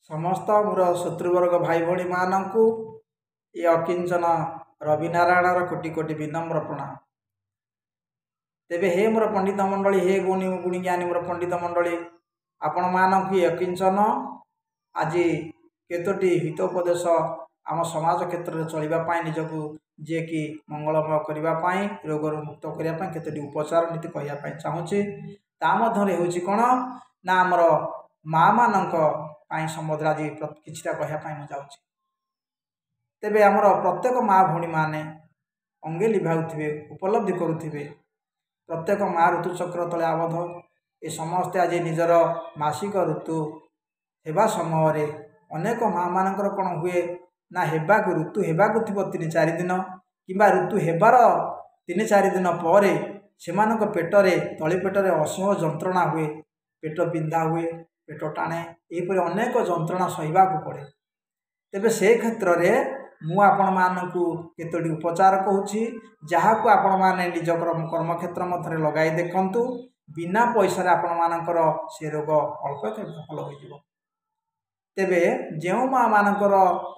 समस्त मोर शत्रुवर्ग भाई भाई मानू ये अकिंचन रविनारायण कोटि कोटि विनम्र प्रणाम। तेबे हे मोर पंडित मंडली, हे गुणी गुणी ज्ञानी मोर पंडित मंडली, आपण मानक ये अकिंचन आज केतोटी हितोपदेश आम समाज क्षेत्र में चलवाई निजक जी कि मंगलमय करने रोगर मुक्त करने केतोटी उपचार नीति कहवाई चाहूँगी। तामध्य हूँ कौन ना आमर माँ मानक सम्बन्ध आज किछिटा कहवाई मुझे तेबे आमर प्रत्येक माँ भौणी मैंने अंगे लिभाऊे उपलब्धि करुवे प्रत्येक माँ ऋतुचक्र तले आबद्ध ये समस्ते आज निजर मासिक ऋतु हेबा समय अनेक माँ मानकर कौन हुए ना हेबाक ऋतु हेबाक थी 3-4 दिन कि ऋतु हेबार 3-4 दिन पर सेमानक पेटरे तली पेटरे असह्य जंत्रणा हुए, पेट बिंधा हुए, पेट टाणे, यहपरि अनेक जंत्रणा सहिबाक पड़े। तेबे से क्षेत्र में मु आपण मानकु केतोटी उपचार कहूँ जहाँ को आपण माने निज कर्म क्षेत्र मध्य लगाई देखंतु बिना पैसा आपण मानकर से रोग अल्प भल हो। तेबे जो माँ मानकर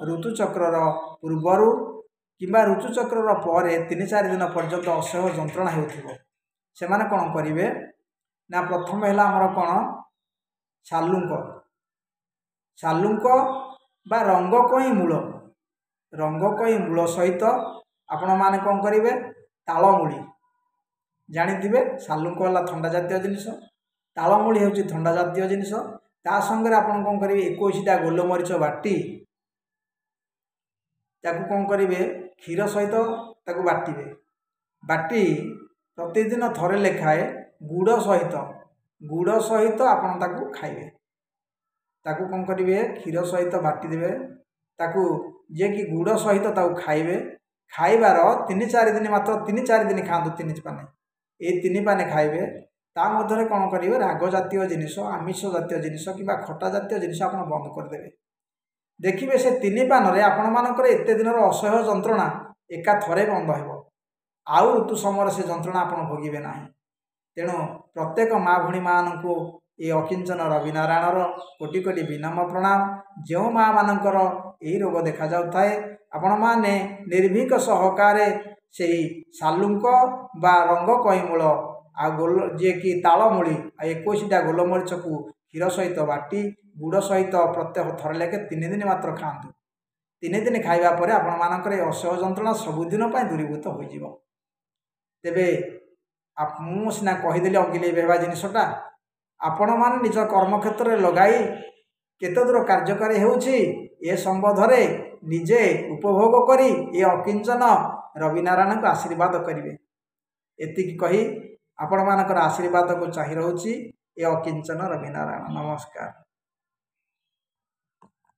ऋतुचक्र पूर्वर कि ऋतुचक्र पर 3-4 दिन पर्यंत असह्य जंत्रणा हो से कौन करेंगे ना प्रथम है आमर कौन सालुंक सालुंक बा रंग कई मूल सहित आपण माने कौन करेंगे तालमूली जानी सालुंक है थंडा जातीय जिनिस, तालमूली हूँ थंडा जातीय जिनिस, ता संगे आपन कौन करेंगे 21टा गोलमरीच बाटी ताकू कौन करेंगे क्षीर सहित ताकू बाटे बाटी प्रतिदिन थरे लेखाए गुड़ सहित आपन ताकू खाइबे ताकू कौन करेंगे क्षीर सहित बाटी देवे ताकू जे कि गुड़ सहित ताकू खाइबे खाइबार 3-4 दिन मात्र 3-4 दिन खातु 3 पाने ये 3 पाने खाइबे ता मध्य कौन करेंगे राग जातीय जिनिस आमिष जातीय जिनिस कि खटा जातीय जिनिस आप बंद करदे देखिए से 3 पान आपण मानकर एत दिन असह्य जंत्रणा एका थरे बंद हो आउ ऋतु समय से जंत्रणा आप भोगे ना। तेणु प्रत्येक माँ भणी मानू ये अकिंचन रविनारायण कोटि कोटि विनम्र प्रणाम। जो माँ मानकर यही रोग देखा जाए आपण माने निर्भीक सहकार से सालुंक बा रंग कईमूल आ गोल जे कि तालमूली 21टा गोलमरीच को क्षीर सहित बाटी गुड़ सहित प्रत्येक थर लेखे 3 दिन मात्र खातु 3 दिन खाइबा परे आपण मानकर असह्य जंत्रणा सबुदिन दूरीभूत हो। तेबे मु सीना कहीदेली अंगिले बेबा जिनसटा आपण मान निज कर्म क्षेत्र में लगाई केते दूर कार्यकारी होउछि ए संबंध निजे उपभोग करी ये अकिंचन रविनारायण को आशीर्वाद करेंगे। एतिक कही आपण मानकर आशीर्वाद को चाहि रहउछि ए अकिंचन रविनारायण। नमस्कार।